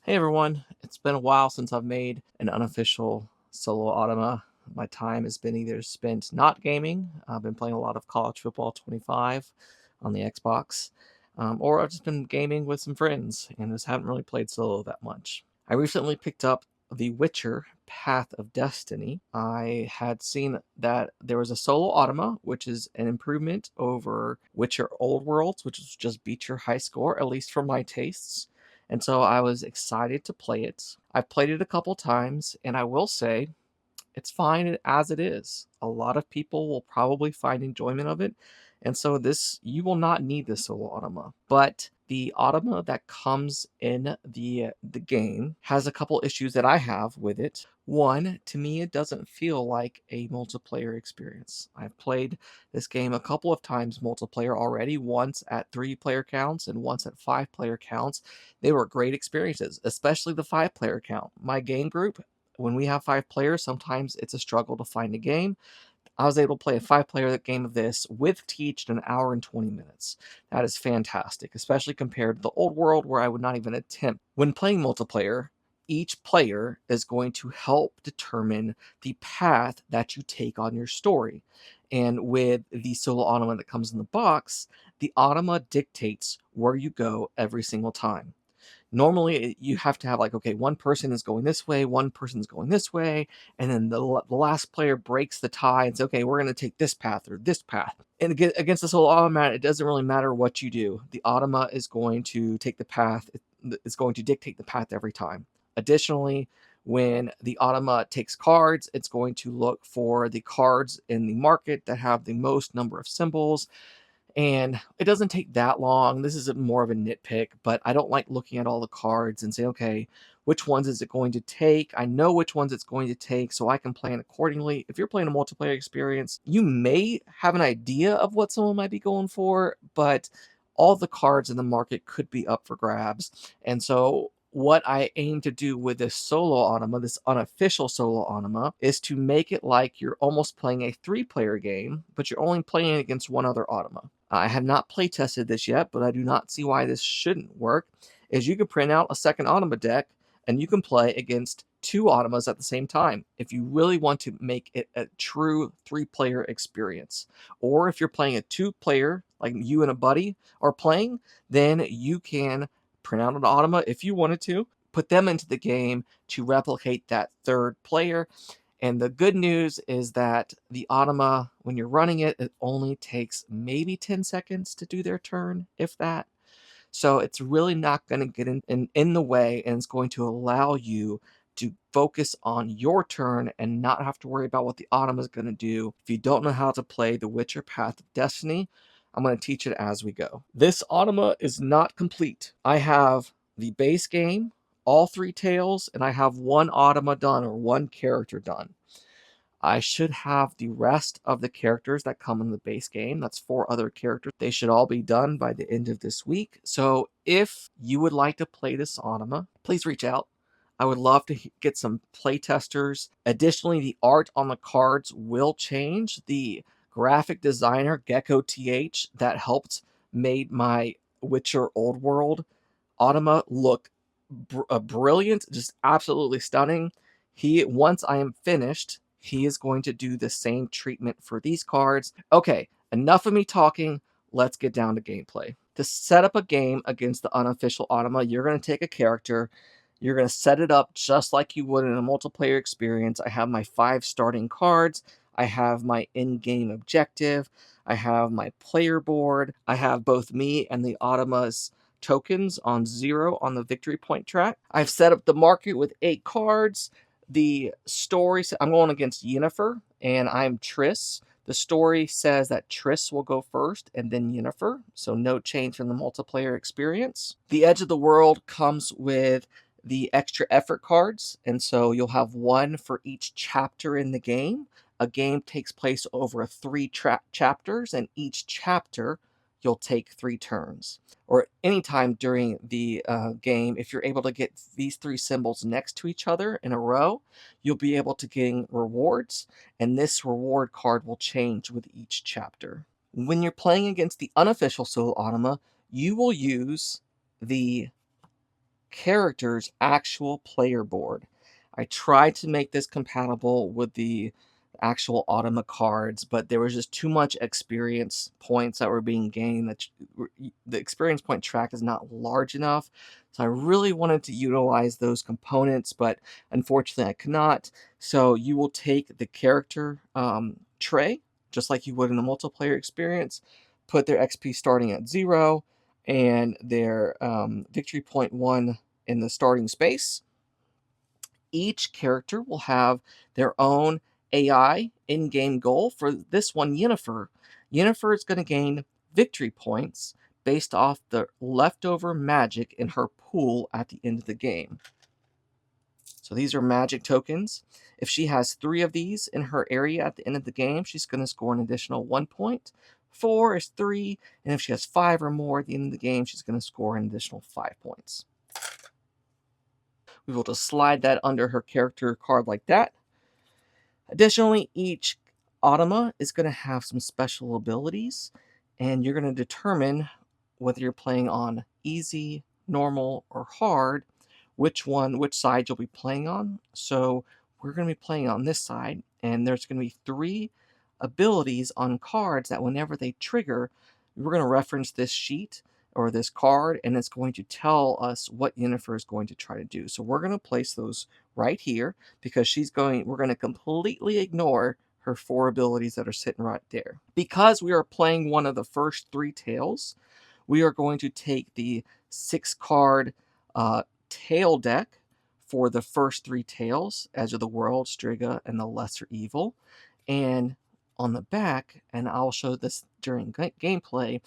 Hey everyone, it's been a while since I've made an unofficial solo automa. My time has been either spent not gaming, I've been playing a lot of College Football 25 on the Xbox, or I've just been gaming with some friends and just haven't really played solo that much. I recently picked up The Witcher Path of Destiny. I had seen that there was a solo automa, which is an improvement over Witcher Old Worlds, which is just beat your high score, at least for my tastes. And so I was excited to play it. I've played it a couple times, and I will say it's fine as it is. A lot of people will probably find enjoyment of it, and so you will not need this solo automa. But the automa that comes in the game has a couple issues that I have with it. One, to me, it doesn't feel like a multiplayer experience. I've played this game a couple of times multiplayer already, once at 3-player counts and once at 5-player counts. They were great experiences, especially the 5-player count. My game group, when we have 5 players, sometimes it's a struggle to find a game. I was able to play a 5-player game of this with Teach in an hour and 20 minutes. That is fantastic, especially compared to the old world where I would not even attempt. When playing multiplayer, each player is going to help determine the path that you take on your story. And with the solo automa that comes in the box, the automa dictates where you go every single time. Normally you have to have like, okay, one person is going this way, one person's going this way, and then the last player breaks the tie and says, okay, we're going to take this path or this path. And against this whole automa, it doesn't really matter what you do. The automa is going to take the path. It's going to dictate the path every time. Additionally, when the automa takes cards, it's going to look for the cards in the market that have the most number of symbols, and it doesn't take that long. This is more of a nitpick, but I don't like looking at all the cards and say, okay, which ones is it going to take? I know which ones it's going to take, so I can plan accordingly. If you're playing a multiplayer experience, you may have an idea of what someone might be going for, but all the cards in the market could be up for grabs. And so what I aim to do with this solo automa, this unofficial solo automa, is to make it like you're almost playing a 3-player game, but you're only playing against one other automa. I have not play tested this yet, but I do not see why this shouldn't work. Is you can print out a second automa deck and you can play against 2 automas at the same time if you really want to make it a true 3-player experience. Or if you're playing a 2-player, like you and a buddy are playing, then you can print out an automa if you wanted to, put them into the game to replicate that 3rd player. And the good news is that the automa, when you're running it, it only takes maybe 10 seconds to do their turn, if that. So it's really not going to get in the way, and it's going to allow you to focus on your turn and not have to worry about what the automa is going to do. If you don't know how to play The Witcher Path of Destiny, I'm going to teach it as we go. This automa is not complete. I have the base game, all 3 tales, and I have 1 automa done, or 1 character done. I should have the rest of the characters that come in the base game. That's 4 other characters. They should all be done by the end of this week. So if you would like to play this automa, please reach out. I would love to get some play testers. Additionally, the art on the cards will change. The graphic designer, Gecko TH, that helped made my Witcher Old World automa look brilliant, just absolutely stunning. Once I am finished, he is going to do the same treatment for these cards. Okay, enough of me talking. Let's get down to gameplay. To set up a game against the unofficial automa, you're going to take a character. You're going to set it up just like you would in a multiplayer experience. I have my 5 starting cards. I have my in-game objective. I have my player board. I have both me and the automa's tokens on 0 on the victory point track. I've set up the market with 8 cards. The story, I'm going against Yennefer, and I'm Triss. The story says that Triss will go first and then Yennefer, so no change from the multiplayer experience. The Edge of the World comes with the extra effort cards, and so you'll have 1 for each chapter in the game. A game takes place over 3 chapters, and each chapter you'll take 3 turns. Or anytime during the game, if you're able to get these 3 symbols next to each other in a row, you'll be able to gain rewards, and this reward card will change with each chapter. When you're playing against the unofficial solo automa, you will use the character's actual player board. I tried to make this compatible with the actual Automa cards, but there was just too much experience points that were being gained. The experience point track is not large enough. So I really wanted to utilize those components, but unfortunately I could not. So you will take the character tray, just like you would in a multiplayer experience, put their XP starting at 0, and their victory point 1 in the starting space. Each character will have their own AI in-game goal. For this one, Yennefer is going to gain victory points based off the leftover magic in her pool at the end of the game. So these are magic tokens. If she has 3 of these in her area at the end of the game, she's going to score an additional 1 point. 4 is 3, and if she has 5 or more at the end of the game, she's going to score an additional 5 points. We will just slide that under her character card like that. Additionally, each automa is going to have some special abilities, and you're going to determine whether you're playing on easy, normal, or hard, which side you'll be playing on. So we're going to be playing on this side, and there's going to be 3 abilities on cards that whenever they trigger, we're going to reference this sheet or this card, and it's going to tell us what Yennefer is going to try to do. So we're going to place those right here because we're going to completely ignore her 4 abilities that are sitting right there. Because we are playing one of the first 3 tails, we are going to take the 6-card tail deck for the first 3 tails, Edge of the World, Striga, and the Lesser Evil. And on the back, and I'll show this during gameplay,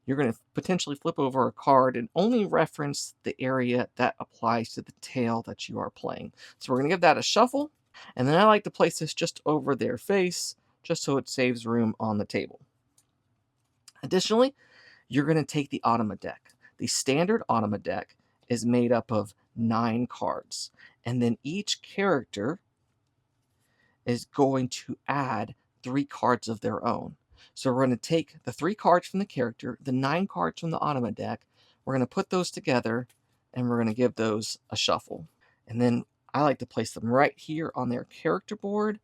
you're going to potentially flip over a card and only reference the area that applies to the tail that you are playing. So we're going to give that a shuffle, and then I like to place this just over their face, just so it saves room on the table. Additionally, you're going to take the Automa deck. The standard Automa deck is made up of 9 cards, and then each character is going to add 3 cards of their own. So we're going to take the 3 cards from the character, the 9 cards from the Automa deck, we're going to put those together, and we're going to give those a shuffle. And then I like to place them right here on their character board,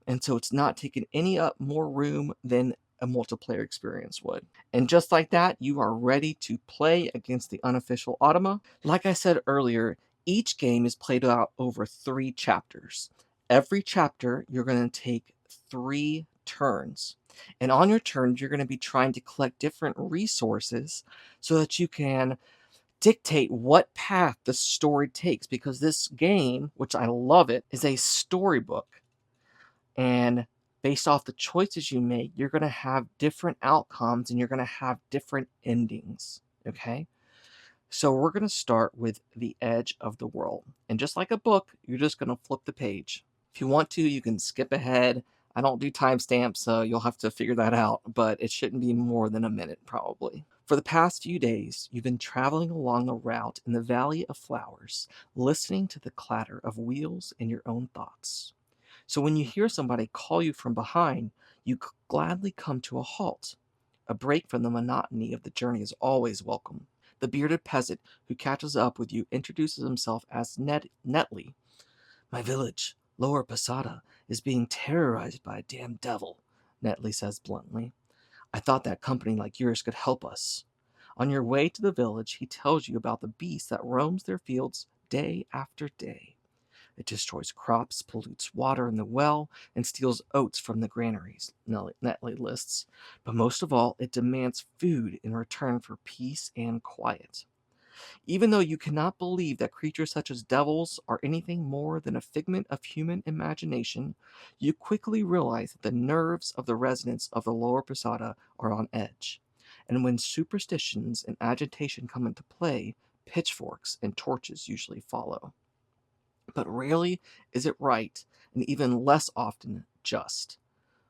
and so it's not taking any up more room than a multiplayer experience would. And just like that, you are ready to play against the unofficial Automa. Like I said earlier, each game is played out over 3 chapters. Every chapter, you're going to take 3 turns. And on your turns, you're going to be trying to collect different resources so that you can dictate what path the story takes, because this game, which I love it, is a storybook. And based off the choices you make, you're going to have different outcomes and you're going to have different endings. Okay? So we're going to start with the Edge of the World. And just like a book, you're just going to flip the page. If you want to, you can skip ahead. I don't do timestamps, so you'll have to figure that out, but it shouldn't be more than a minute probably. For the past few days, you've been traveling along a route in the Valley of Flowers, listening to the clatter of wheels and your own thoughts. So when you hear somebody call you from behind, you gladly come to a halt. A break from the monotony of the journey is always welcome. The bearded peasant who catches up with you introduces himself as Netley. My village, Lower Posada, is being terrorized by a damn devil, Netley says bluntly. I thought that company like yours could help us. On your way to the village, he tells you about the beast that roams their fields day after day. It destroys crops, pollutes water in the well, and steals oats from the granaries, Netley lists. But most of all, it demands food in return for peace and quiet. Even though you cannot believe that creatures such as devils are anything more than a figment of human imagination, you quickly realize that the nerves of the residents of the Lower Posada are on edge. And when superstitions and agitation come into play, pitchforks and torches usually follow. But rarely is it right, and even less often just.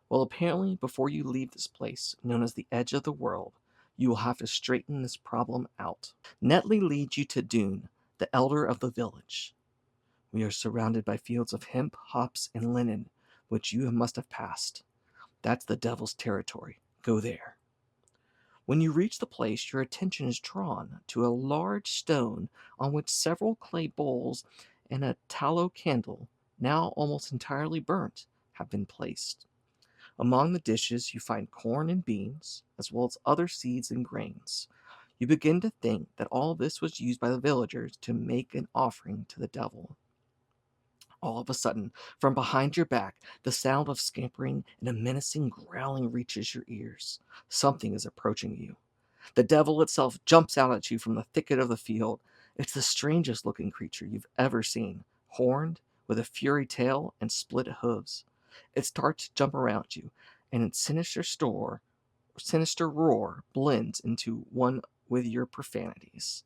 Well, apparently, before you leave this place, known as the Edge of the World, you will have to straighten this problem out. Netley leads you to Dune, the elder of the village. We are surrounded by fields of hemp, hops, and linen, which you must have passed. That's the devil's territory. Go there. When you reach the place, your attention is drawn to a large stone on which several clay bowls and a tallow candle, now almost entirely burnt, have been placed. Among the dishes, you find corn and beans, as well as other seeds and grains. You begin to think that all this was used by the villagers to make an offering to the devil. All of a sudden, from behind your back, the sound of scampering and a menacing growling reaches your ears. Something is approaching you. The devil itself jumps out at you from the thicket of the field. It's the strangest looking creature you've ever seen, horned, with a furry tail and split hooves. It starts to jump around you, and its sinister roar blends into one with your profanities.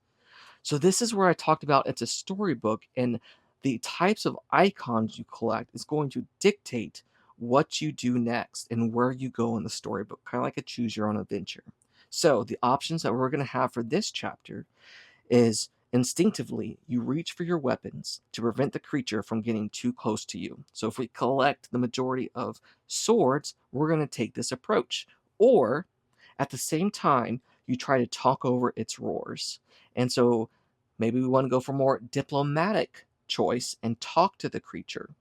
So this is where I talked about it's a storybook, and the types of icons you collect is going to dictate what you do next and where you go in the storybook, kind of like a choose your own adventure. So the options that we're going to have for this chapter is instinctively you reach for your weapons to prevent the creature from getting too close to you. So if we collect the majority of swords, we're going to take this approach. Or at the same time, you try to talk over its roars. And so maybe we want to go for more diplomatic choice and talk to the creature.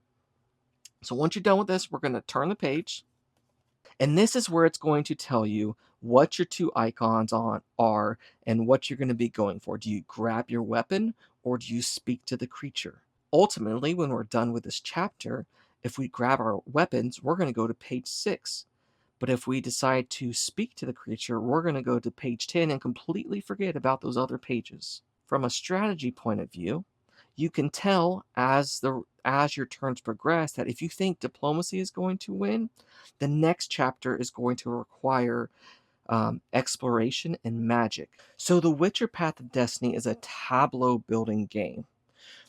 So once you're done with this, we're going to turn the page. And this is where it's going to tell you what your two icons are and what you're going to be going for. Do you grab your weapon or do you speak to the creature? Ultimately, when we're done with this chapter, if we grab our weapons, we're going to go to page 6. But if we decide to speak to the creature, we're going to go to page 10 and completely forget about those other pages. From a strategy point of view, you can tell as your turns progress that if you think diplomacy is going to win, the next chapter is going to require exploration and magic. So the Witcher Path of Destiny is a tableau building game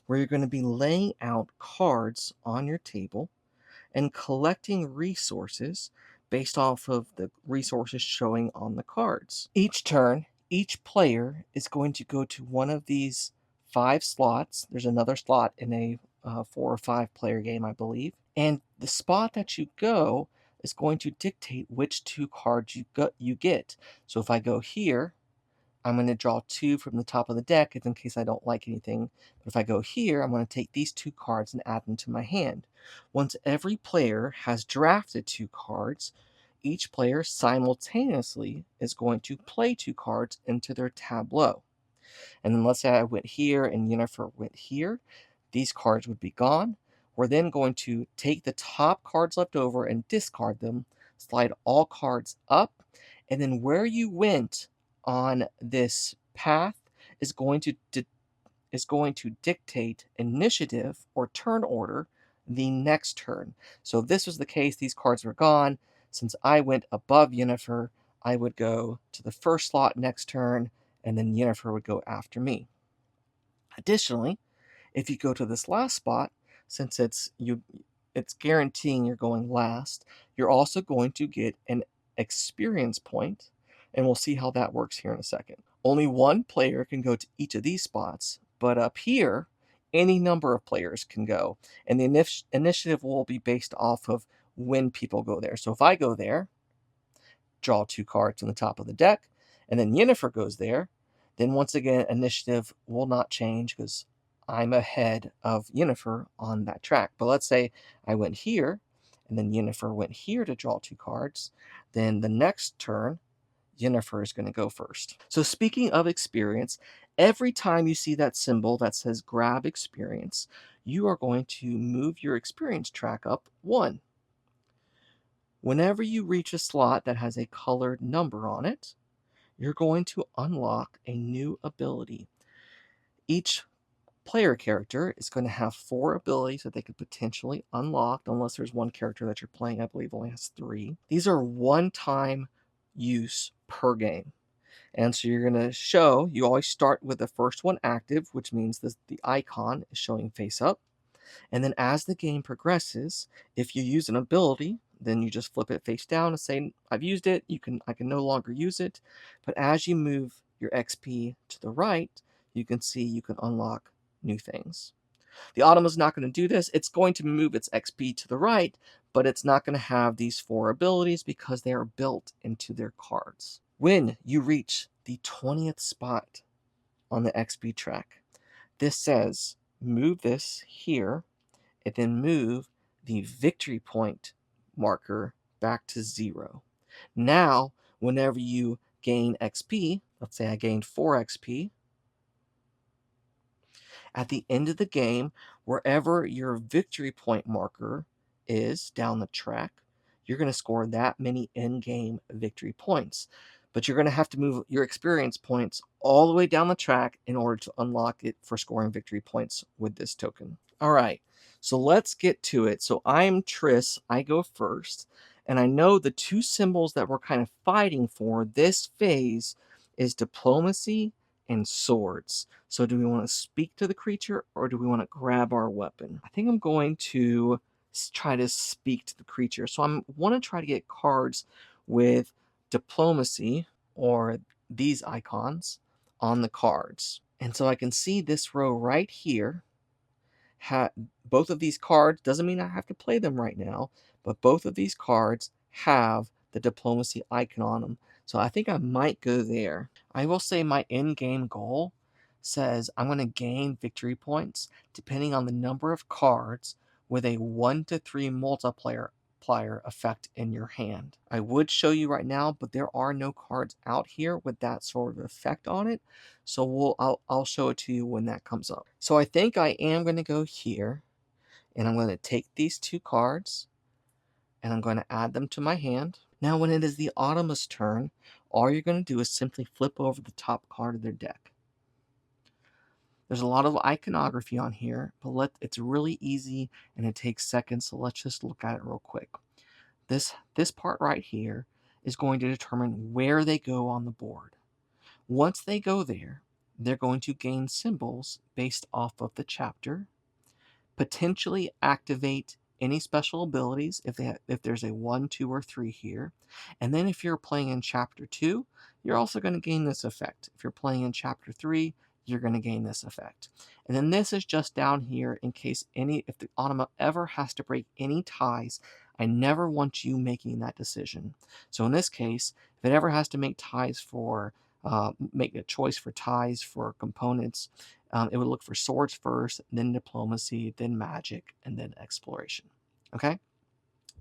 where you're going to be laying out cards on your table and collecting resources based off of the resources showing on the cards. Each turn, each player is going to go to one of these 5 slots. There's another slot in a 4 or 5 player game, I believe. And the spot that you go is going to dictate which 2 cards you get. So if I go here, I'm going to draw 2 from the top of the deck in case I don't like anything. But if I go here, I'm going to take these 2 cards and add them to my hand. Once every player has drafted 2 cards, each player simultaneously is going to play 2 cards into their tableau. And then let's say I went here and Yennefer went here. These cards would be gone. We're then going to take the top cards left over and discard them, slide all cards up, and then where you went on this path is going to dictate initiative or turn order the next turn. So if this was the case, these cards were gone. Since I went above Yennefer, I would go to the first slot next turn, and then Yennefer would go after me. Additionally, if you go to this last spot, since it's guaranteeing you're going last, you're also going to get an experience point, and we'll see how that works here in a second. Only one player can go to each of these spots, but up here, any number of players can go, and the initiative will be based off of when people go there. So if I go there, draw 2 cards on the top of the deck, and then Yennefer goes there, then once again, initiative will not change because I'm ahead of Yennefer on that track. But let's say I went here, and then Yennefer went here to draw 2 cards. Then the next turn, Yennefer is going to go first. So speaking of experience, every time you see that symbol that says grab experience, you are going to move your experience track up 1. Whenever you reach a slot that has a colored number on it, you're going to unlock a new ability. Each player character is going to have 4 abilities that they could potentially unlock, unless there's one character that you're playing, I believe only has 3. These are one-time use per game. And so you're going to show, you always start with the first one active, which means the icon is showing face up. And then as the game progresses, if you use an ability, then you just flip it face down and say, I've used it, I can no longer use it. But as you move your XP to the right, you can see you can unlock new things. The automa is not going to do this. It's going to move its XP to the right, but it's not going to have these 4 abilities because they are built into their cards. When you reach the 20th spot on the XP track, this says move this here and then move the victory point marker back to 0. Now, whenever you gain XP, let's say I gained 4 XP, at the end of the game, wherever your victory point marker is down the track, you're going to score that many in-game victory points. But you're going to have to move your experience points all the way down the track in order to unlock it for scoring victory points with this token. All right, so let's get to it. So I'm Triss, I go first, and I know the two symbols that we're kind of fighting for this phase is diplomacy and swords. So do we want to speak to the creature or do we want to grab our weapon? I think I'm going to try to speak to the creature. So I want to try to get cards with diplomacy or these icons on the cards. And so I can see this row right here. Both of these cards, doesn't mean I have to play them right now, but both of these cards have the diplomacy icon on them. So I think I might go there. I will say my in-game goal says I'm going to gain victory points depending on the number of cards with a 1 to 3 multiplier effect in your hand. I would show you right now, but there are no cards out here with that sort of effect on it. So I'll show it to you when that comes up. So I think I am going to go here, and I'm going to take these 2 cards, and I'm going to add them to my hand. Now, when it is the Automa's turn, all you're going to do is simply flip over the top card of their deck. There's a lot of iconography on here, but it's really easy and it takes seconds, so let's just look at it real quick. This part right here is going to determine where they go on the board. Once they go there, they're going to gain symbols based off of the chapter, potentially activate any special abilities if there's a 1, 2, or 3 here. And then if you're playing in Chapter 2, you're also going to gain this effect. If you're playing in Chapter 3, you're going to gain this effect. And then this is just down here in case if the automa ever has to break any ties. I never want you making that decision. So in this case, if it ever has to make make a choice for ties for components, it would look for swords first, then diplomacy, then magic, and then exploration. Okay?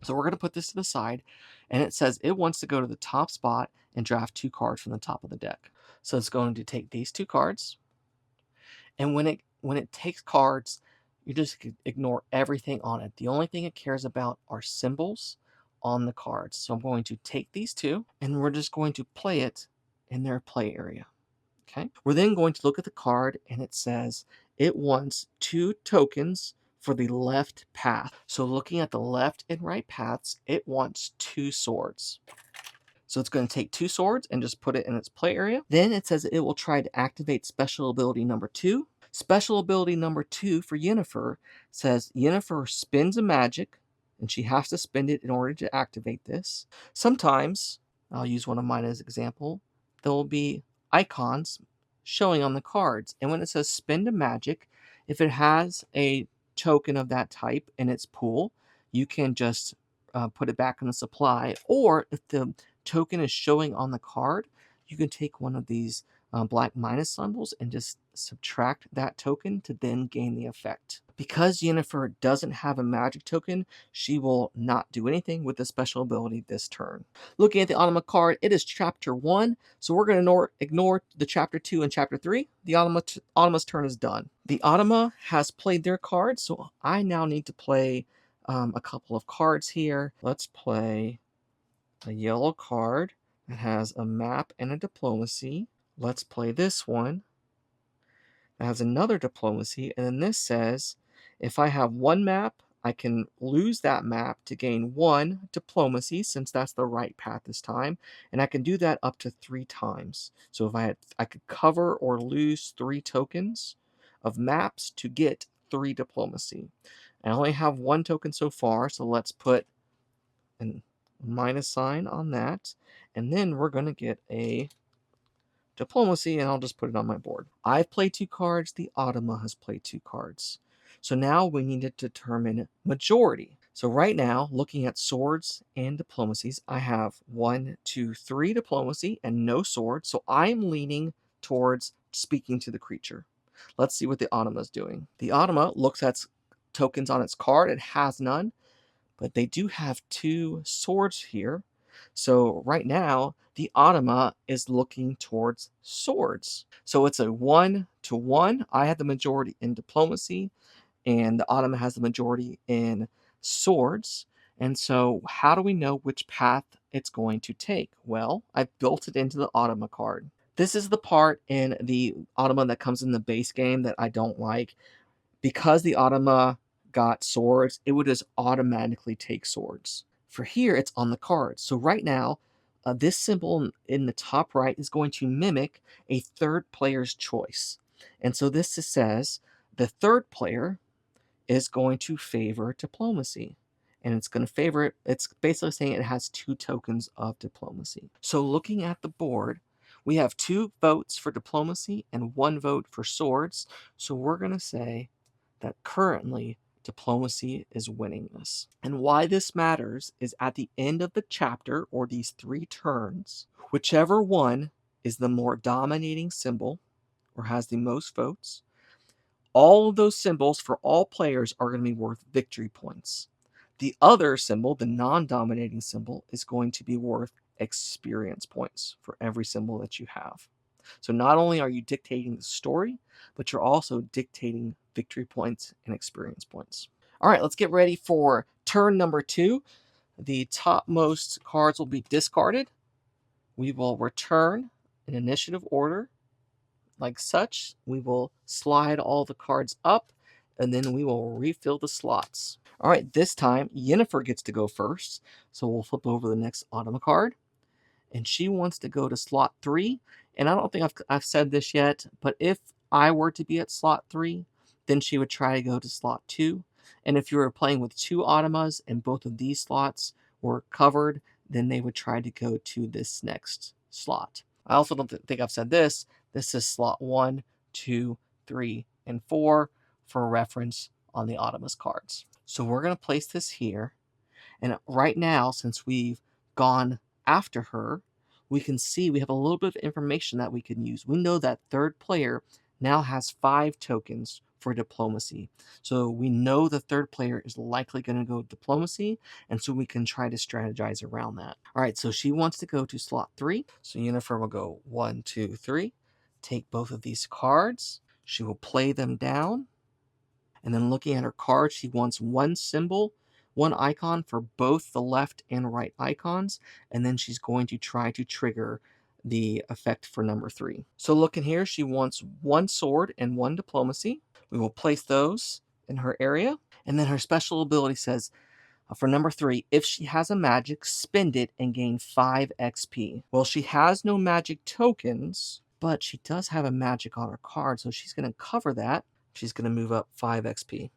So we're going to put this to the side, and it says it wants to go to the top spot and draft 2 cards from the top of the deck. So it's going to take these 2 cards, and when it takes cards, you just ignore everything on it. The only thing it cares about are symbols on the cards. So I'm going to take these 2, and we're just going to play it in their play area. Okay. We're then going to look at the card, and it says it wants 2 tokens for the left path. So looking at the left and right paths, it wants 2 swords. So it's going to take 2 swords and just put it in its play area. Then it says it will try to activate special ability number 2. Special ability number 2 for Yennefer says Yennefer spins a magic, and she has to spend it in order to activate this. Sometimes, I'll use one of mine as an example, there will be icons showing on the cards. And when it says spend a magic, if it has a token of that type in its pool, you can just put it back in the supply. Or if the token is showing on the card, you can take one of these black minus symbols and just subtract that token to then gain the effect. Because Yennefer doesn't have a magic token, she will not do anything with the special ability this turn. Looking at the automa card, it is Chapter 1, so we're going to ignore the Chapter 2 and Chapter 3. The automa's turn is done. The automa has played their cards, so I now need to play a couple of cards here. Let's play a yellow card that has a map and a diplomacy. Let's play this one. It has another diplomacy, and then this says if I have 1 map, I can lose that map to gain 1 diplomacy, since that's the right path this time, and I can do that up to 3 times. So if I could cover or lose 3 tokens of maps to get 3 diplomacy. I only have 1 token so far, so let's put a minus sign on that, and then we're going to get a diplomacy, and I'll just put it on my board. I've played 2 cards, the automa has played 2 cards. So now we need to determine majority. So right now, looking at swords and diplomacies, I have 1, 2, 3 diplomacy and no sword. So I'm leaning towards speaking to the creature. Let's see what the automa is doing. The automa looks at tokens on its card. It has none, but they do have 2 swords here. So right now, the automa is looking towards swords. So it's a 1-to-1. I have the majority in diplomacy, and the automa has the majority in swords. And so, how do we know which path it's going to take? Well, I've built it into the automa card. This is the part in the automa that comes in the base game that I don't like. Because the automa got swords, it would just automatically take swords. For here, it's on the card. So right now, this symbol in the top right is going to mimic a third player's choice. And so this says the third player is going to favor diplomacy. And it's going to favor it. It's basically saying it has 2 tokens of diplomacy. So looking at the board, we have 2 votes for diplomacy and 1 vote for swords. So we're going to say that currently diplomacy is winning this. And why this matters is at the end of the chapter, or these 3 turns, whichever one is the more dominating symbol or has the most votes, all of those symbols for all players are going to be worth victory points. The other symbol, the non-dominating symbol, is going to be worth experience points for every symbol that you have. So not only are you dictating the story, but you're also dictating victory points and experience points. All right, let's get ready for turn number 2. The topmost cards will be discarded. We will return in initiative order like such. We will slide all the cards up, and then we will refill the slots. All right, this time Yennefer gets to go first. So we'll flip over the next automa card, and she wants to go to slot 3. And I don't think I've said this yet, but if I were to be at slot 3, then she would try to go to slot 2. And if you were playing with 2 automas and both of these slots were covered, then they would try to go to this next slot. I also don't think I've said this. This is slot 1, 2, 3, and 4 for reference on the automa's cards. So we're going to place this here. And right now, since we've gone after her, we can see we have a little bit of information that we can use. We know that third player now has 5 tokens for diplomacy. So we know the third player is likely going to go diplomacy, and so we can try to strategize around that. All right, so she wants to go to slot 3. So Yennefer will go 1, 2, 3. Take both of these cards. She will play them down. And then looking at her card, she wants 1 symbol, 1 icon for both the left and right icons, and then she's going to try to trigger the effect for number 3. So looking here, she wants 1 sword and 1 diplomacy. We will place those in her area, and then her special ability says, for number 3, if she has a magic, spend it and gain 5 XP. Well, she has no magic tokens, but she does have a magic on her card, so she's going to cover that. She's going to move up 5 XP.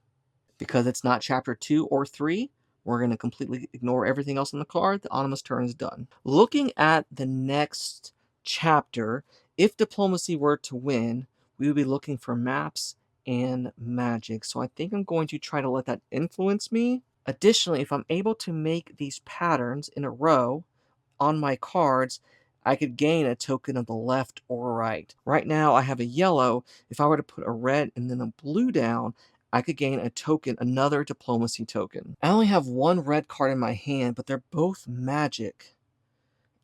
Because it's not chapter 2 or 3, we're going to completely ignore everything else on the card. The automa's turn is done. Looking at the next chapter, if diplomacy were to win, we would be looking for maps and magic. So I think I'm going to try to let that influence me. Additionally, if I'm able to make these patterns in a row on my cards, I could gain a token of the left or right. Right now, I have a yellow. If I were to put a red and then a blue down, I could gain a token, another diplomacy token. I only have 1 red card in my hand, but they're both magic.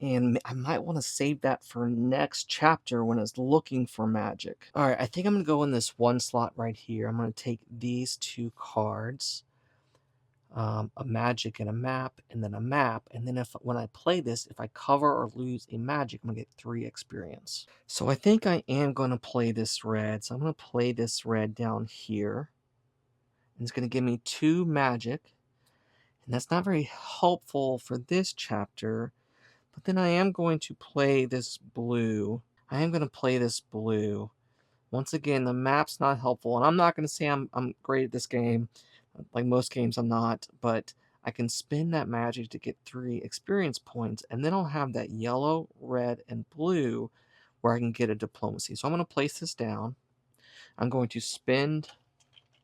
And I might want to save that for next chapter when it's looking for magic. All right, I think I'm going to go in this 1 slot right here. I'm going to take these 2 cards. A magic and a map, and then a map. And then when I play this, if I cover or lose a magic, I'm going to get 3 experience. So I think I am going to play this red. So I'm going to play this red down here. And it's going to give me 2 magic. And that's not very helpful for this chapter. But then I am going to play this blue. Once again, the map's not helpful. And I'm not going to say I'm great at this game. Like most games, I'm not, but I can spend that magic to get 3 experience points, and then I'll have that yellow, red, and blue where I can get a diplomacy. So I'm going to place this down. I'm going to spend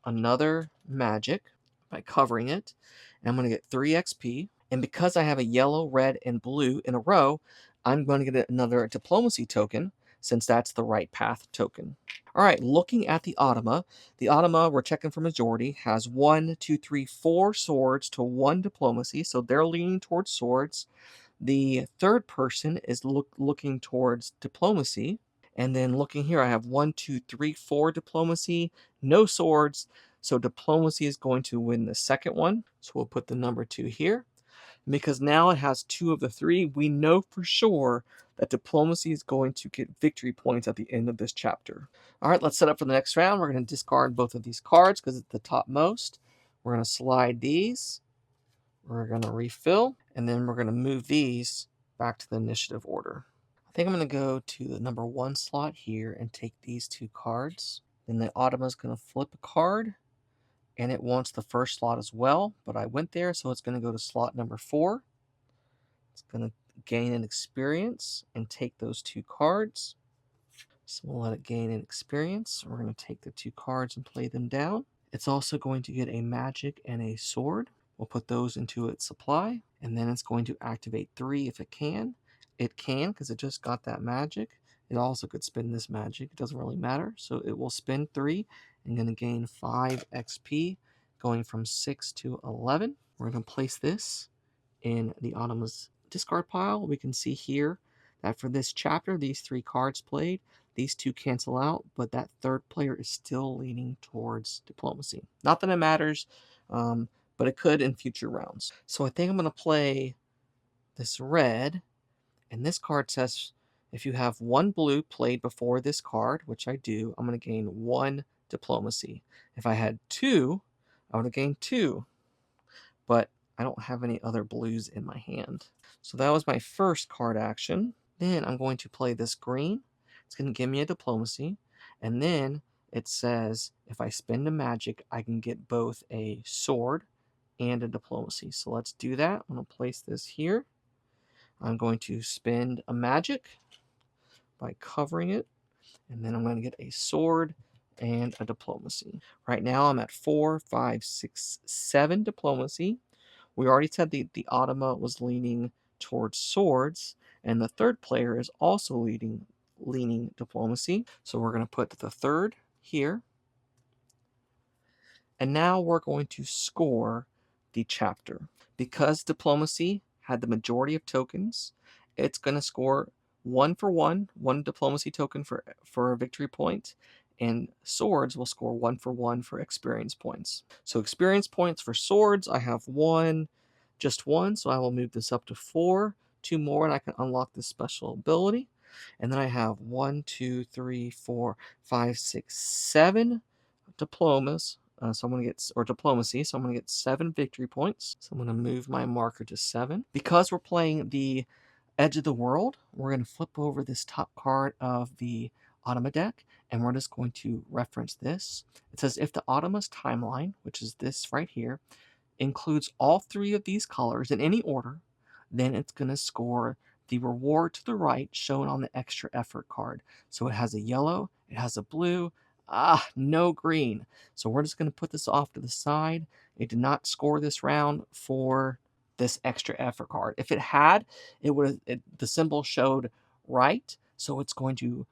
another magic. by covering it. And I'm going to get 3 XP. And because I have a yellow, red, and blue in a row, I'm going to get another diplomacy token, since that's the right path token. All right, looking at the automa, we're checking for majority, has 1, 2, 3, 4 swords to 1 diplomacy, so they're leaning towards swords. The third person is looking towards diplomacy. And then looking here, I have 1, 2, 3, 4 diplomacy, no swords. So diplomacy is going to win the second one. So we'll put the number 2 here. Because now it has 2 of the 3, we know for sure that diplomacy is going to get victory points at the end of this chapter. All right, let's set up for the next round. We're going to discard both of these cards because it's the topmost. We're going to slide these. We're going to refill, and then we're going to move these back to the initiative order. I think I'm going to go to the number 1 slot here and take these 2 cards. Then the automa is going to flip a card, and it wants the first slot as well, but I went there, so it's going to go to slot number 4. It's going to gain an experience and take those 2 cards. So we'll let it gain an experience. We're going to take the 2 cards and play them down. It's also going to get a magic and a sword. We'll put those into its supply, and then it's going to activate 3 if it can. It can, because it just got that magic. It also could spend this magic. It doesn't really matter. So it will spend 3 and going to gain 5 XP, going from 6 to 11. We're going to place this in the automa's discard pile. We can see here that for this chapter, these 3 cards played, these 2 cancel out, but that third player is still leaning towards diplomacy. Not that it matters, but it could in future rounds. So I think I'm going to play this red, and this card says if you have 1 blue played before this card, which I do, I'm going to gain 1 diplomacy. If I had 2, I would have gained 2, but I don't have any other blues in my hand. So that was my first card action. Then I'm going to play this green. It's going to give me a diplomacy, and then it says if I spend a magic, I can get both a sword and a diplomacy. So let's do that. I'm going to place this here. I'm going to spend a magic by covering it, and then I'm going to get a sword and a diplomacy. Right now I'm at 4, 5, 6, 7 diplomacy. We already said the automa was leaning towards swords, and the third player is also leaning diplomacy. So we're going to put the third here. And now we're going to score the chapter. Because diplomacy had the majority of tokens, it's going to score 1 for 1, 1 diplomacy token for a victory point, and swords will score 1 for 1 for experience points. So experience points for swords, I have 1, just 1, so I will move this up to 4, 2 more, and I can unlock this special ability. And then I have 1, 2, 3, 4, 5, 6, 7 diplomas. So I'm going to get, or diplomacy, so I'm going to get 7 victory points. So I'm going to move my marker to 7. Because we're playing the Edge of the World, we're going to flip over this top card of the automa deck, and we're just going to reference this. It says if the automa's timeline, which is this right here, includes all 3 of these colors in any order, then it's going to score the reward to the right shown on the extra effort card. So it has a yellow, it has a blue, no green. So we're just going to put this off to the side. It did not score this round for this extra effort card. If it had, the symbol showed right, so it's going to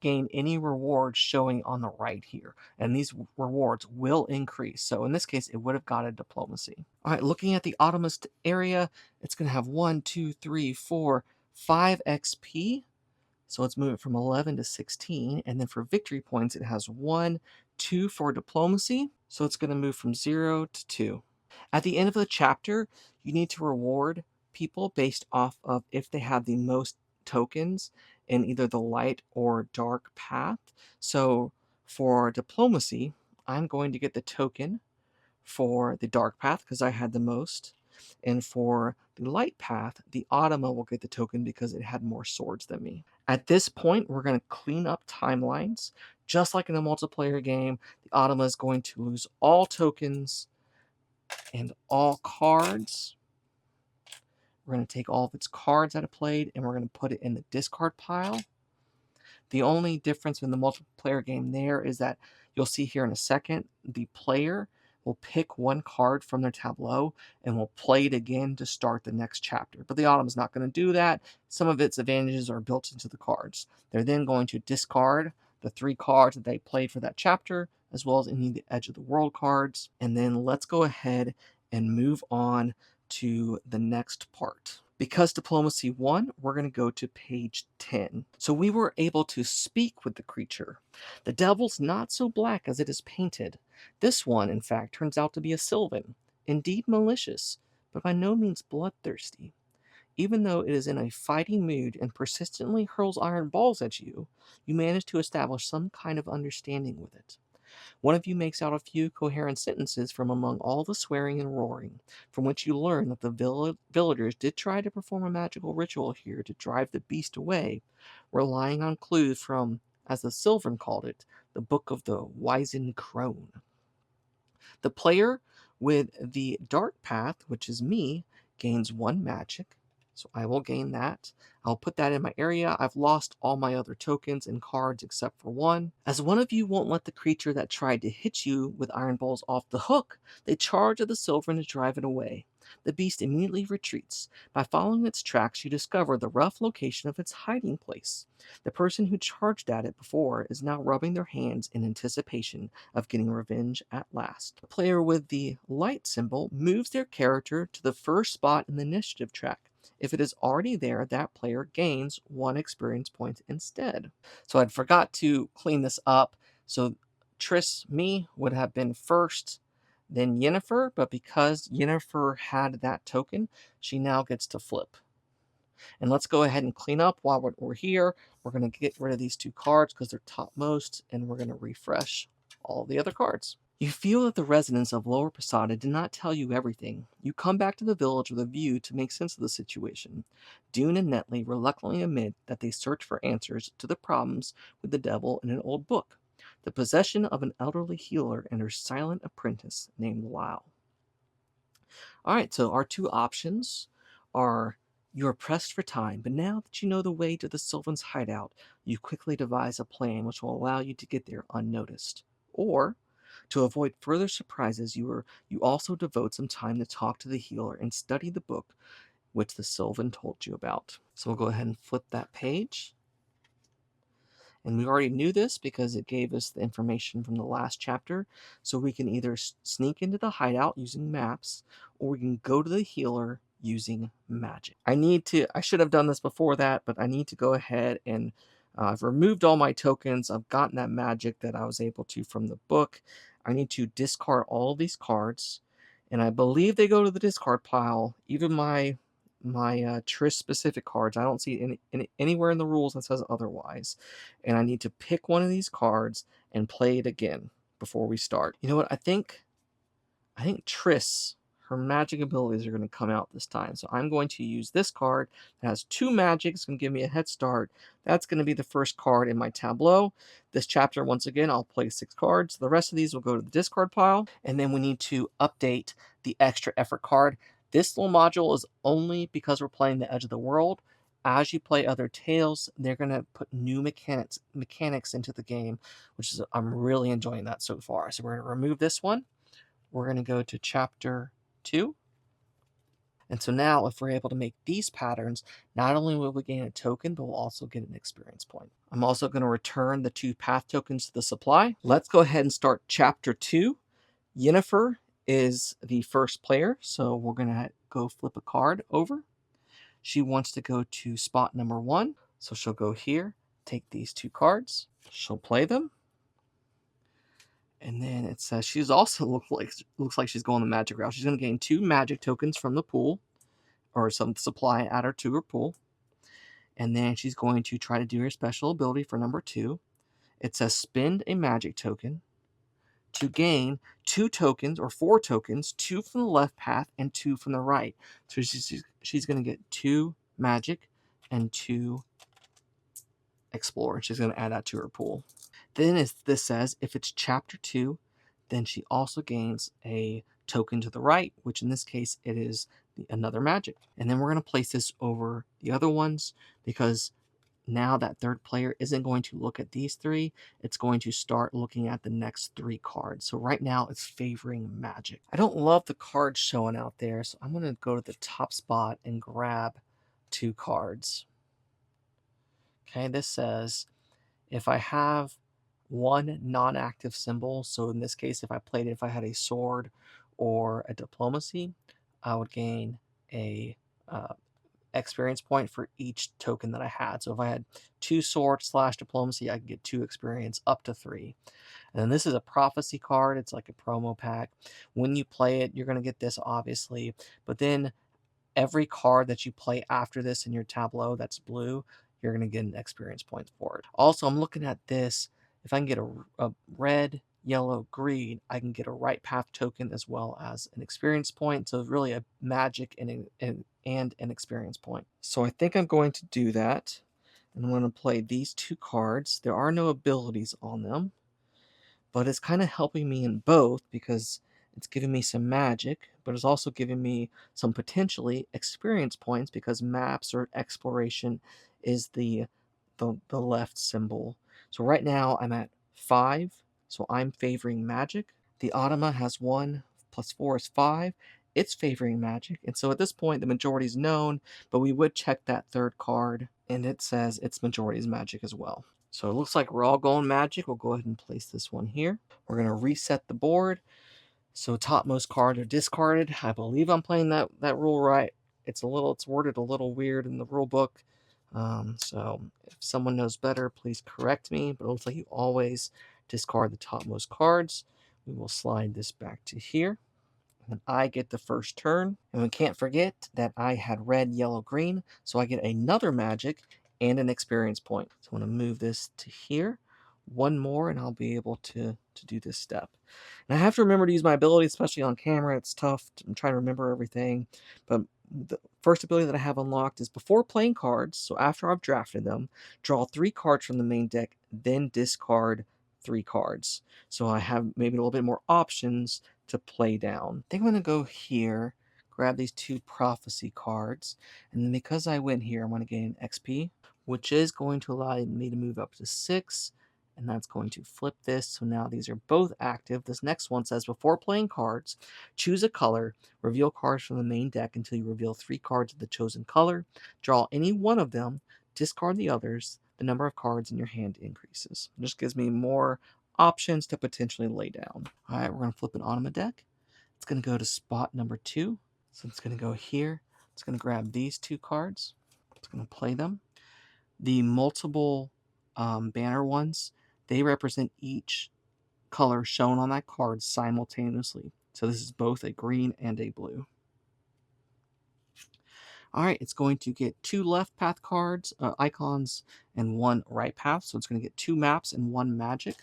gain any reward showing on the right here, and these rewards will increase. So in this case, it would have got a diplomacy. All right, looking at the automa area, it's going to have 1, 2, 3, 4, 5 XP. So let's move it from 11 to 16. And then for victory points, it has 1, 2 for diplomacy. So it's going to move from 0 to 2. At the end of the chapter, you need to reward people based off of if they have the most tokens in either the light or dark path. So for diplomacy, I'm going to get the token for the dark path because I had the most. And for the light path, the automa will get the token because it had more swords than me. At this point, we're going to clean up timelines. Just like in a multiplayer game, the automa is going to lose all tokens and all cards. We're going to take all of its cards that it played, and we're going to put it in the discard pile. The only difference in the multiplayer game there is that you'll see here in a second, the player will pick one card from their tableau and will play it again to start the next chapter. But the automa is not going to do that. Some of its advantages are built into the cards. They're then going to discard the 3 cards that they played for that chapter, as well as any of the Edge of the World cards. And then let's go ahead and move on to the next part. Because diplomacy won, we're going to go to page 10. So we were able to speak with the creature. The devil's not so black as it is painted. This one, in fact, turns out to be a sylvan, indeed malicious, but by no means bloodthirsty. Even though it is in a fighting mood and persistently hurls iron balls at you, you manage to establish some kind of understanding with it. One of you makes out a few coherent sentences from among all the swearing and roaring, from which you learn that the villagers did try to perform a magical ritual here to drive the beast away, relying on clues from, as the Sylvan called it, the Book of the Wizened Crone. The player with the dark path, which is me, gains 1 magic. So I will gain that. I'll put that in my area. I've lost all my other tokens and cards except for 1. As one of you won't let the creature that tried to hit you with iron balls off the hook, they charge at the Sylvan to drive it away. The beast immediately retreats. By following its tracks, you discover the rough location of its hiding place. The person who charged at it before is now rubbing their hands in anticipation of getting revenge at last. The player with the light symbol moves their character to the first spot in the initiative track. If it is already there, that player gains 1 experience point instead. So I'd forgot to clean this up. So me, would have been first, then Yennefer, but because Yennefer had that token, she now gets to flip. And let's go ahead and clean up while we're here. We're going to get rid of these 2 cards because they're topmost, and we're going to refresh all the other cards. You feel that the residents of Lower Posada did not tell you everything. You come back to the village with a view to make sense of the situation. Dune and Netley reluctantly admit that they search for answers to the problems with the devil in an old book, the possession of an elderly healer and her silent apprentice named Lau. Alright, so our 2 options are: you are pressed for time, but now that you know the way to the Sylvan's hideout, you quickly devise a plan which will allow you to get there unnoticed. Or, to avoid further surprises, you also devote some time to talk to the healer and study the book which the Sylvan told you about. So we'll go ahead and flip that page. And we already knew this because it gave us the information from the last chapter. So we can either sneak into the hideout using maps, or we can go to the healer using magic. I should have done this before that, but I need to go ahead and I've removed all my tokens. I've gotten that magic that I was able to from the book. I need to discard all of these cards, and I believe they go to the discard pile. Even my Triss specific cards, I don't see anywhere in the rules that says otherwise. And I need to pick one of these cards and play it again before we start. You know what? I think Triss, her magic abilities are going to come out this time. So I'm going to use this card that has 2 magic. It's going to give me a head start. That's going to be the first card in my tableau. This chapter, once again, I'll play 6 cards. The rest of these will go to the discard pile. And then we need to update the extra effort card. This little module is only because we're playing the Edge of the World. As you play other tales, they're going to put new mechanics into the game, which is, I'm really enjoying that so far. So we're going to remove this one. We're going to go to chapter 2. And so now, if we're able to make these patterns, not only will we gain a token, but we'll also get an experience point. I'm also going to return the 2 path tokens to the supply. Let's go ahead and start chapter 2. Yennefer is the first player, so we're going to go flip a card over. She wants to go to spot number 1, so she'll go here, take these 2 cards, she'll play them, and then it says she's also looks like she's going the magic route. She's going to gain 2 magic tokens from the pool, or some supply add her to her pool, and then she's going to try to do her special ability for number 2. It says spend a magic token to gain 2 tokens or 4 tokens, 2 from the left path and 2 from the right. So she's going to get 2 magic and 2 explore. She's going to add that to her pool. Then this says if it's chapter 2, then she also gains a token to the right, which in this case it is another magic. And then we're going to place this over the other ones because now that third player isn't going to look at these three, it's going to start looking at the next three cards. So right now it's favoring magic. I don't love the cards showing out there, so I'm going to go to the top spot and grab 2 cards. Okay, this says if I have one non-active symbol, so in this case, if I had a sword or a diplomacy, I would gain a experience point for each token that I had. So if I had 2 swords / diplomacy, I could get 2 experience up to 3. And then this is a prophecy card. It's like a promo pack. When you play it, you're going to get this, obviously. But then every card that you play after this in your tableau that's blue, you're going to get an experience point for it. Also, I'm looking at this. If I can get a red, yellow, green, I can get a right path token as well as an experience point. So it's really a magic and an experience point. So I think I'm going to do that. And I'm going to play these 2 cards. There are no abilities on them, but it's kind of helping me in both because it's giving me some magic, but it's also giving me some potentially experience points because maps or exploration is the left symbol. So right now I'm at 5, so I'm favoring magic. The automa has 1 plus 4 is 5. It's favoring magic, and so at this point the majority is known, but we would check that third card, and it says its majority is magic as well. So it looks like we're all going magic. We'll go ahead and place this one here. We're going to reset the board. So topmost cards are discarded. I believe I'm playing that rule right. It's worded a little weird in the rule book. So if someone knows better, please correct me. But it looks like you always discard the topmost cards. We will slide this back to here. And I get the first turn. And we can't forget that I had red, yellow, green. So I get another magic and an experience point. So I'm going to move this to here. One more and I'll be able to do this step. And I have to remember to use my ability, especially on camera. It's tough. I'm trying to remember everything. But the first ability that I have unlocked is before playing cards, so after I've drafted them, draw 3 cards from the main deck, then discard 3 cards. So I have maybe a little bit more options to play down. I think I'm going to go here, grab these 2 prophecy cards, and then because I went here, I'm going to gain XP, which is going to allow me to move up to 6. And that's going to flip this. So now these are both active. This next one says, before playing cards, choose a color, reveal cards from the main deck until you reveal 3 cards of the chosen color. Draw any one of them, discard the others. The number of cards in your hand increases. It just gives me more options to potentially lay down. All right, we're going to flip an automa deck. It's going to go to spot number 2. So it's going to go here. It's going to grab these 2 cards. It's going to play them. The multiple banner ones, they represent each color shown on that card simultaneously. So this is both a green and a blue. All right, it's going to get 2 left path cards, icons, and 1 right path. So it's going to get 2 maps and 1 magic.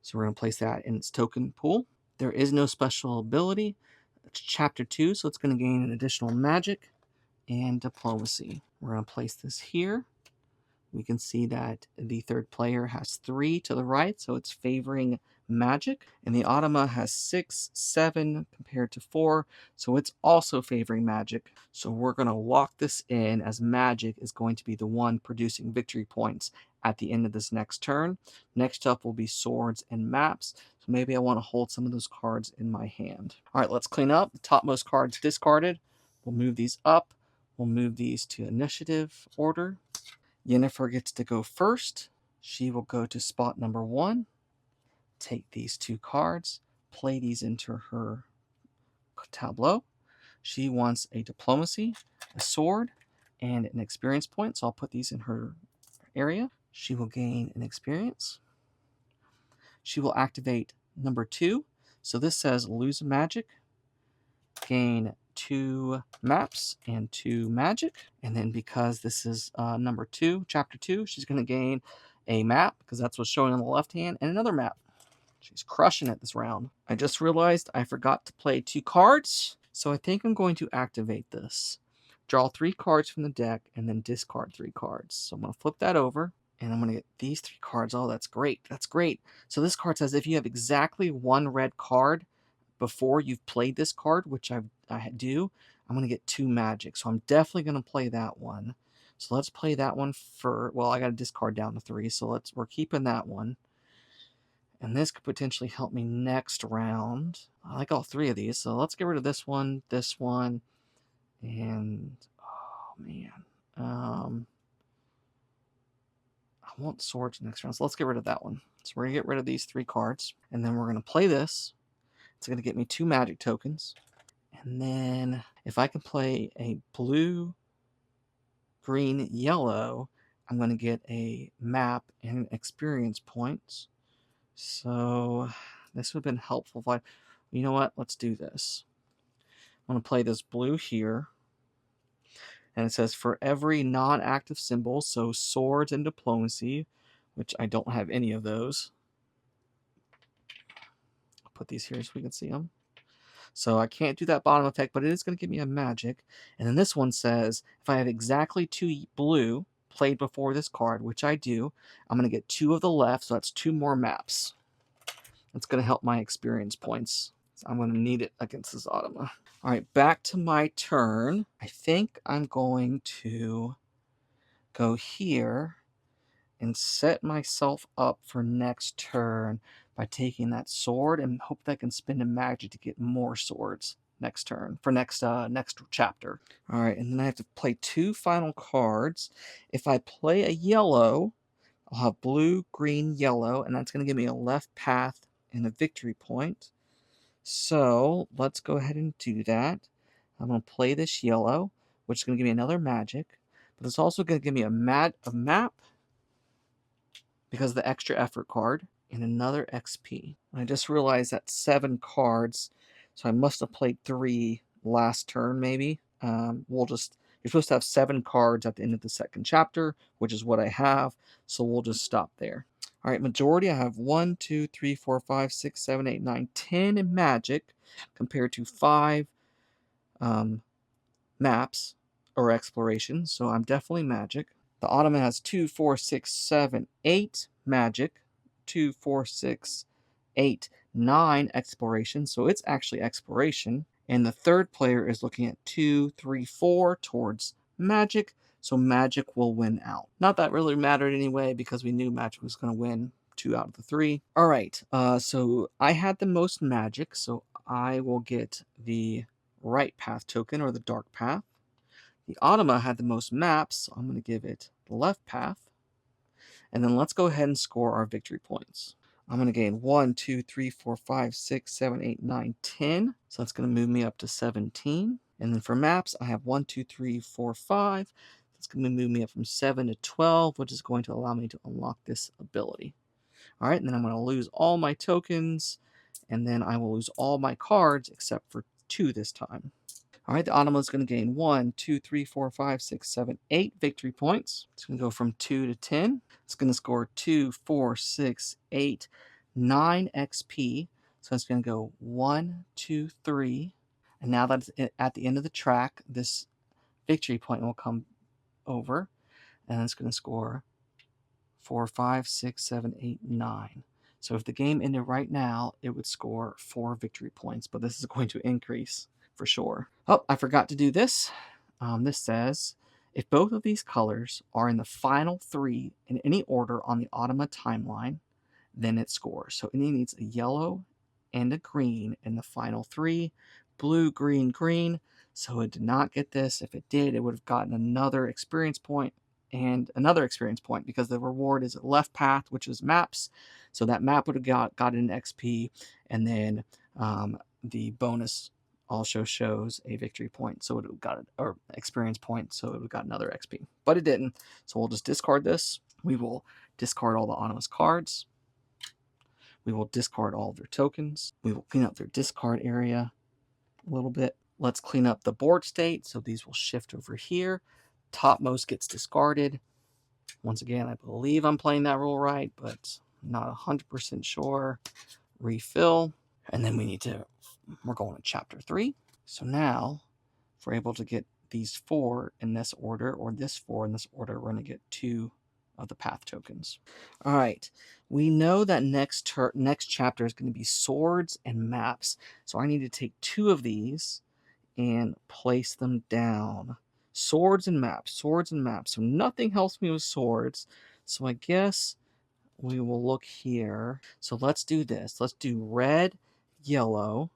So we're going to place that in its token pool. There is no special ability. It's chapter 2, so it's going to gain an additional magic and diplomacy. We're going to place this here. We can see that the third player has 3 to the right, so it's favoring magic. And the automa has 6, 7 compared to 4, so it's also favoring magic. So we're going to lock this in as magic is going to be the one producing victory points at the end of this next turn. Next up will be swords and maps. So maybe I want to hold some of those cards in my hand. All right, let's clean up. The topmost cards discarded. We'll move these up. We'll move these to initiative order. Yennefer gets to go first. She will go to spot number 1, take these 2 cards, play these into her tableau. She wants a diplomacy, a sword, and an experience point, so I'll put these in her area. She will gain an experience. She will activate number 2. So this says lose magic, gain 2 maps and 2 magic. And then because this is number 2, chapter 2, she's going to gain a map because that's what's showing on the left hand and another map. She's crushing it this round. I just realized I forgot to play 2 cards. So I think I'm going to activate this. Draw 3 cards from the deck and then discard 3 cards. So I'm going to flip that over and I'm going to get these 3 cards. Oh, that's great. That's great. So this card says if you have exactly 1 red card before you've played this card, which I do, I'm going to get 2 magic. So I'm definitely going to play that one. So let's play that one for, well, I got to discard down to 3. So we're keeping that one. And this could potentially help me next round. I like all 3 of these. So let's get rid of this one, and, oh man. I want swords next round. So let's get rid of that one. So we're going to get rid of these 3 cards. And then we're going to play this. It's going to get me 2 magic tokens. And then if I can play a blue, green, yellow, I'm going to get a map and experience points. So this would have been helpful if you know what? Let's do this. I'm going to play this blue here. And it says for every non-active symbol, so swords and diplomacy, which I don't have any of those. I'll put these here so we can see them. So I can't do that bottom effect, but it is going to give me a magic. And then this one says, if I have exactly 2 blue played before this card, which I do, I'm going to get 2 of the left, so that's 2 more maps. That's going to help my experience points. So I'm going to need it against this automa. All right, back to my turn. I think I'm going to go here and set myself up for next turn by taking that sword and hope that I can spend a magic to get more swords next turn for next chapter. All right, and then I have to play 2 final cards. If I play a yellow, I'll have blue, green, yellow, and that's going to give me a left path and a victory point. So let's go ahead and do that. I'm going to play this yellow, which is going to give me another magic, but it's also going to give me a map because of the extra effort card, and another XP. And I just realized that's 7 cards, so I must have played 3 last turn, maybe. You're supposed to have 7 cards at the end of the second chapter, which is what I have, so we'll just stop there. All right, majority, I have 1, 2, 3, 4, 5, 6, 7, 8, 9, 10 in magic, compared to 5 maps or exploration, so I'm definitely magic. The automa has 2, 4, 6, 7, 8 magic, 2, 4, 6, 8, 9 exploration, so it's actually exploration. And the third player is looking at 2, 3, 4 towards magic, so magic will win out. Not that really mattered anyway because we knew magic was going to win 2 out of the 3. All right, so I had the most magic, so I will get the right path token or the dark path. The automa had the most maps, so I'm going to give it the left path. And then let's go ahead and score our victory points. I'm going to gain 1, 2, 3, 4, 5, 6, 7, 8, 9, 10. So that's going to move me up to 17. And then for maps, I have 1, 2, 3, 4, 5. That's going to move me up from 7 to 12, which is going to allow me to unlock this ability. All right, and then I'm going to lose all my tokens, and then I will lose all my cards except for 2 this time. All right, the automa is going to gain 1, 2, 3, 4, 5, 6, 7, 8 victory points. It's going to go from 2 to 10. It's going to score 2, 4, 6, 8, 9 XP. So it's going to go 1, 2, 3. And now that it's at the end of the track, this victory point will come over. And it's going to score 4, 5, 6, 7, 8, 9. So if the game ended right now, it would score 4 victory points. But this is going to increase for sure. Oh, I forgot to do this. This says, if both of these colors are in the final 3 in any order on the automa timeline, then it scores. So it needs a yellow and a green in the final 3. Blue, green, green. So it did not get this. If it did, it would have gotten another experience point and another experience point because the reward is a left path, which is maps. So that map would have got an XP, and then the bonus also shows a victory point, so it would have got or experience point, so it would have got another XP. But it didn't, so we'll just discard this. We will discard all the automa's cards. We will discard all of their tokens. We will clean up their discard area a little bit. Let's clean up the board state, so these will shift over here. Topmost gets discarded. Once again, I believe I'm playing that rule right, but I'm not 100% sure. Refill. And then we're going to chapter 3. So now, if we're able to get these 4 in this order, or this 4 in this order, we're going to get 2 of the path tokens. All right, we know that next chapter is going to be swords and maps. So I need to take 2 of these and place them down. Swords and maps, swords and maps. So nothing helps me with swords. So I guess we will look here. So let's do this. Let's do red, yellow,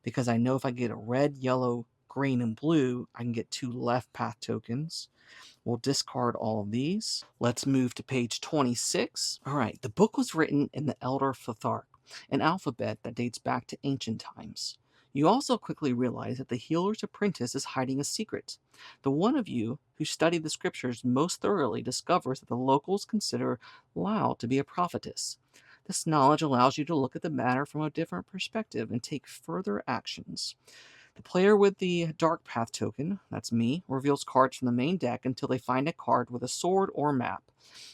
because I know if I get a red, yellow, green, and blue, I can get 2 left path tokens. We'll discard all of these. Let's move to page 26. All right, the book was written in the Elder Futhark, an alphabet that dates back to ancient times. You also quickly realize that the healer's apprentice is hiding a secret. The one of you who studied the scriptures most thoroughly discovers that the locals consider Lao to be a prophetess. This knowledge allows you to look at the matter from a different perspective and take further actions. The player with the Dark Path token, that's me, reveals cards from the main deck until they find a card with a sword or map.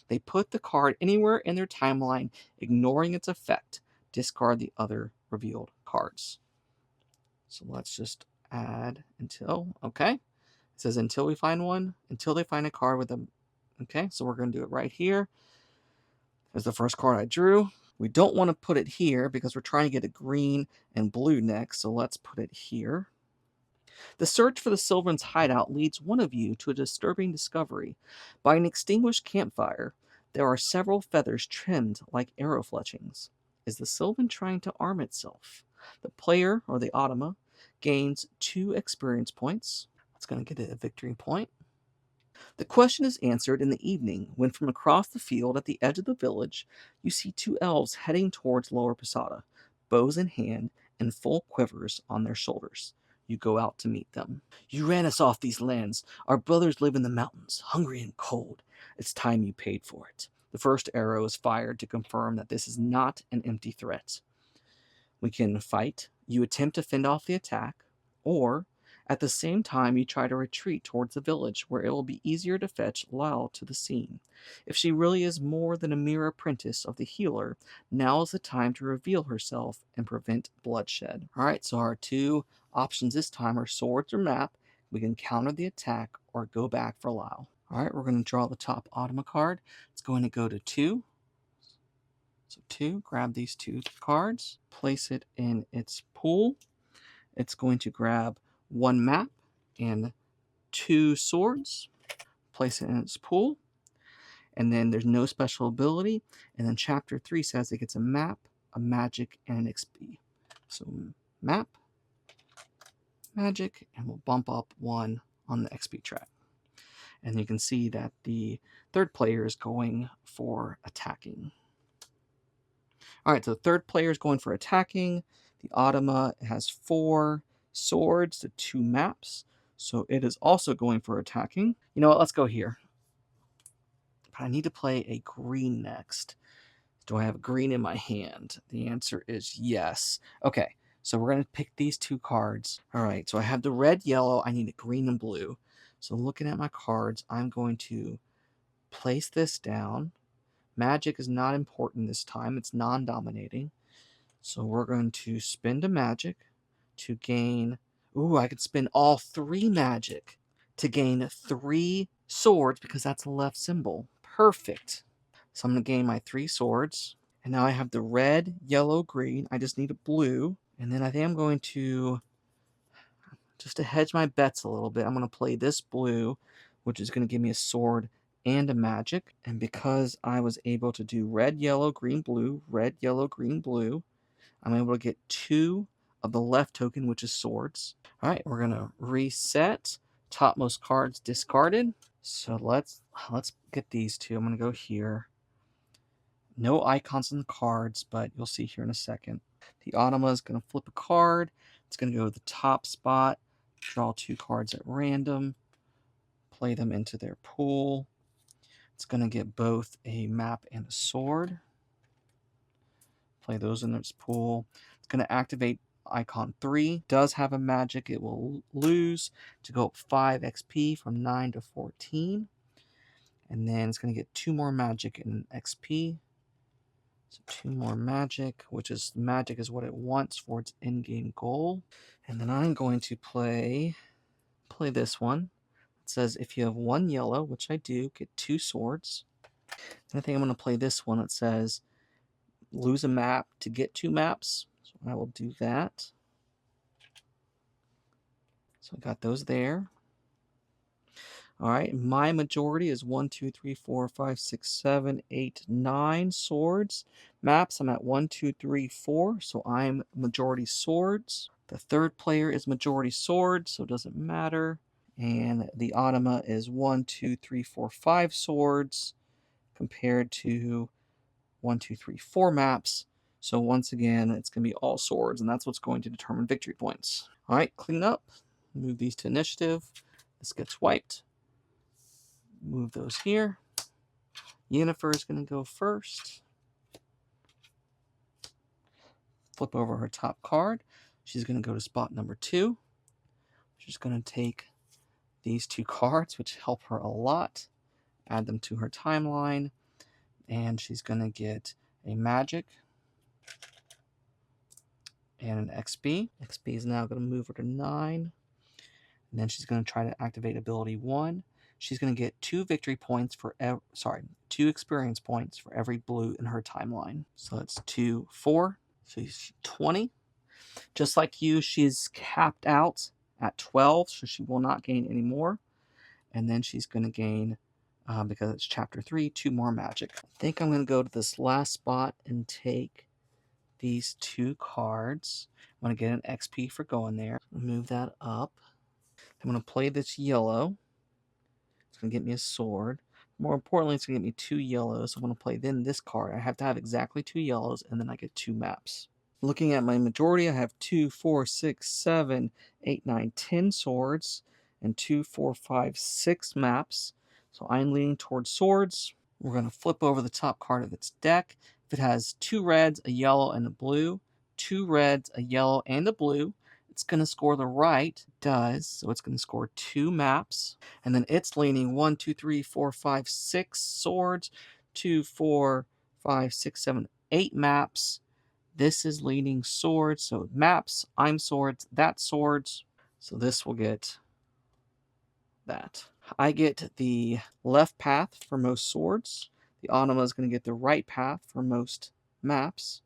They put the card anywhere in their timeline, ignoring its effect. Discard the other revealed cards. So let's just add until, okay. It says until we find one, until they find a card with a, okay, so we're going to do it right here. There's the first card I drew. We don't want to put it here because we're trying to get a green and blue next, so let's put it here. The search for the Sylvan's hideout leads one of you to a disturbing discovery. By an extinguished campfire, there are several feathers trimmed like arrow fletchings. Is the Sylvan trying to arm itself? The player, or the automa, gains 2 experience points. It's going to get a victory point. The question is answered in the evening when from across the field at the edge of the village, you see 2 elves heading towards Lower Posada, bows in hand and full quivers on their shoulders. You go out to meet them. You ran us off these lands. Our brothers live in the mountains, hungry and cold. It's time you paid for it. The first arrow is fired to confirm that this is not an empty threat. We can fight. You attempt to fend off the attack, or at the same time you try to retreat towards the village where it will be easier to fetch Lyle to the scene. If she really is more than a mere apprentice of the healer, now is the time to reveal herself and prevent bloodshed. Alright, so our 2 options this time are swords or map. We can counter the attack or go back for Lyle. Alright, we're going to draw the top automa card. It's going to go to 2. So 2, grab these 2 cards, place it in its pool. It's going to grab 1 map and 2 swords, place it in its pool, and then there's no special ability. And then chapter 3 says it gets a map, a magic, and an XP. So map, magic, and we'll bump up 1 on the XP track. And you can see that the third player is going for attacking. All right, so the third player is going for attacking. The automa has 4 swords to 2 maps, so it is also going for attacking. You know what? Let's go here. But I need to play a green next. Do I have green in my hand? The answer is yes. Okay, so we're going to pick these 2 cards. All right, so I have the red, yellow. I need a green and blue. So looking at my cards, I'm going to place this down. Magic is not important this time. It's non-dominating. So we're going to spend a magic to gain... Ooh, I could spend all 3 magic to gain 3 swords because that's the left symbol. Perfect. So I'm going to gain my 3 swords. And now I have the red, yellow, green. I just need a blue. And then I think I'm going to, just to hedge my bets a little bit, I'm going to play this blue, which is going to give me a sword and a magic. And because I was able to do red, yellow, green, blue, red, yellow, green, blue, I'm able to get 2 of the left token, which is swords. All right, we're going to reset. Topmost cards discarded. So let's get these 2. I'm going to go here. No icons on the cards, but you'll see here in a second. The automa is going to flip a card. It's going to go to the top spot. Draw 2 cards at random. Play them into their pool. It's going to get both a map and a sword. Play those in its pool. It's going to activate icon 3. Does have a magic. It will lose to go up 5 XP from 9 to 14. And then it's going to get 2 more magic and XP. So 2 more magic, which is magic is what it wants for its end-game goal. And then I'm going to play this one. It says if you have 1 yellow, which I do, get 2 swords. And I think I'm going to play this one that says lose a map to get 2 maps. So I will do that. So I got those there. All right, my majority is 1, 2, 3, 4, 5, 6, 7, 8, 9 swords. Maps, I'm at 1, 2, 3, 4, so I'm majority swords. The third player is majority swords, so it doesn't matter. And the automa is 1, 2, 3, 4, 5 swords compared to 1, 2, 3, 4 maps. So once again, it's going to be all swords, and that's what's going to determine victory points. All right, clean up. Move these to initiative. This gets wiped. Move those here. Yennefer is going to go first. Flip over her top card. She's going to go to spot number 2. She's going to take these 2 cards, which help her a lot. Add them to her timeline. And she's going to get a magic and an XP. XP is now going to move her to 9. And then she's going to try to activate ability 1. She's going to get 2 victory points for 2 experience points for every blue in her timeline. So that's 2, 4. So she's 20. Just like you, she's capped out at 12, so she will not gain any more. And then she's going to gain, because it's chapter 3, 2 more magic. I think I'm going to go to this last spot and take these 2 cards. I'm going to get an XP for going there. Move that up. I'm going to play this yellow. It's going to get me a sword. More importantly, it's going to get me 2 yellows. So I'm going to play then this card. I have to have exactly 2 yellows, and then I get 2 maps. Looking at my majority, I have 2, 4, 6, 7, 8, 9, 10 swords, and 2, 4, 5, 6 maps. So I'm leaning towards swords. We're going to flip over the top card of its deck. If it has 2 reds, a yellow, and a blue, 2 reds, a yellow, and a blue, it's going to score the right. It does. So it's going to score 2 maps. And then it's leaning 1, 2, 3, 4, 5, 6 swords, 2, 4, 5, 6, 7, 8 maps. This is leaning swords. So maps, I'm swords, that's swords. So this will get that. I get the left path for most swords. The automa is going to get the right path for most maps.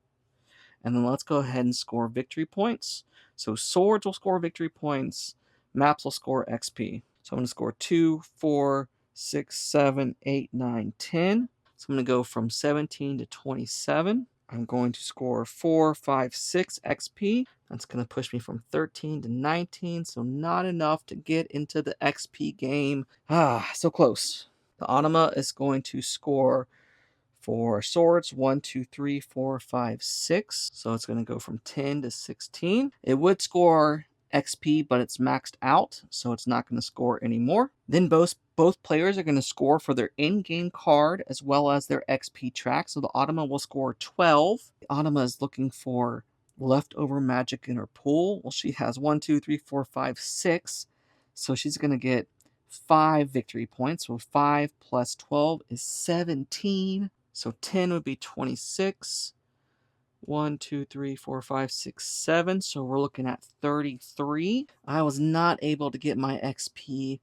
And then let's go ahead and score victory points. So swords will score victory points. Maps will score XP. So I'm going to score 2, 4, 6, 7, 8, 9, 10. So I'm going to go from 17 to 27. I'm going to score 4, 5, 6 XP. That's going to push me from 13 to 19, so not enough to get into the XP game. So close. The automa is going to score for swords 1, 2, 3, 4, 5, 6. So it's going to go from 10 to 16. It would score XP, but it's maxed out, so it's not going to score anymore. Then both players are going to score for their in-game card as well as their XP track. So the automa will score 12. The automa is looking for leftover magic in her pool. Well, she has 1, 2, 3, 4, 5, 6. So she's going to get 5 victory points. So 5 plus 12 is 17. So 10 would be 26. 1, 2, 3, 4, 5, 6, 7. So we're looking at 33. I was not able to get my XP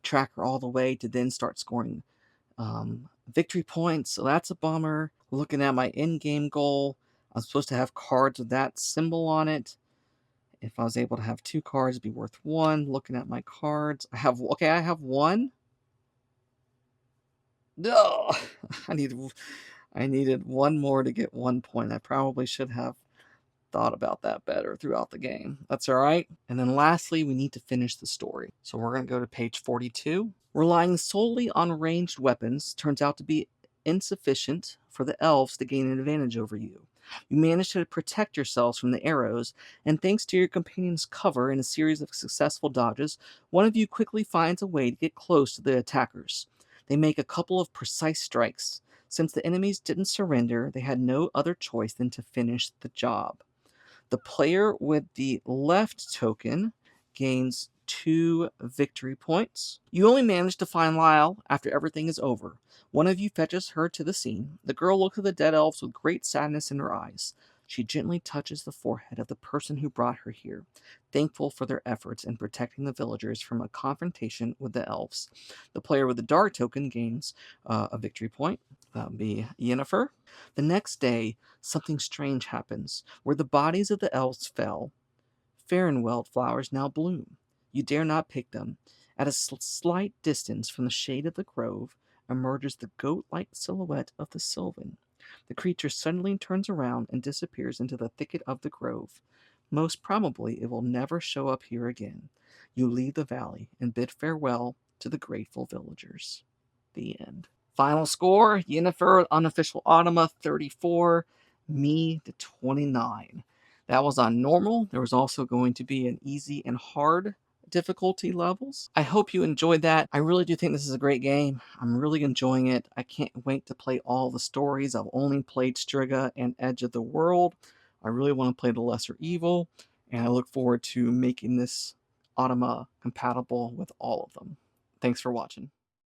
tracker all the way to then start scoring victory points. So that's a bummer. Looking at my in-game goal, I'm supposed to have cards with that symbol on it. If I was able to have 2 cards, it'd be worth 1. Looking at my cards, I have 1. No, I needed 1 more to get 1 point. I probably should have thought about that better throughout the game. That's all right. And then lastly, we need to finish the story. So we're going to go to page 42. Relying solely on ranged weapons turns out to be insufficient for the elves to gain an advantage over you. You manage to protect yourselves from the arrows, and thanks to your companion's cover and a series of successful dodges, one of you quickly finds a way to get close to the attackers. They make a couple of precise strikes. Since the enemies didn't surrender, they had no other choice than to finish the job. The player with the left token gains 2 victory points. You only manage to find Lyle after everything is over. One of you fetches her to the scene. The girl looks at the dead elves with great sadness in her eyes. She gently touches the forehead of the person who brought her here, thankful for their efforts in protecting the villagers from a confrontation with the elves. The player with the dark token gains a victory point. That would be Yennefer. The next day, something strange happens. Where the bodies of the elves fell, Farewell flowers now bloom. You dare not pick them. At a slight distance from the shade of the grove emerges the goat-like silhouette of the Sylvan. The creature suddenly turns around and disappears into the thicket of the grove. Most probably it will never show up here again. You leave the valley and bid farewell to the grateful villagers. The end. Final score, Yennefer Unofficial Automa 34, me to 29. That was on normal. There was also going to be an easy and hard difficulty levels. I hope you enjoyed that. I really do think this is a great game. I'm really enjoying it. I can't wait to play all the stories. I've only played Striga and Edge of the World. I really want to play the Lesser Evil, and I look forward to making this Automa compatible with all of them. Thanks for watching.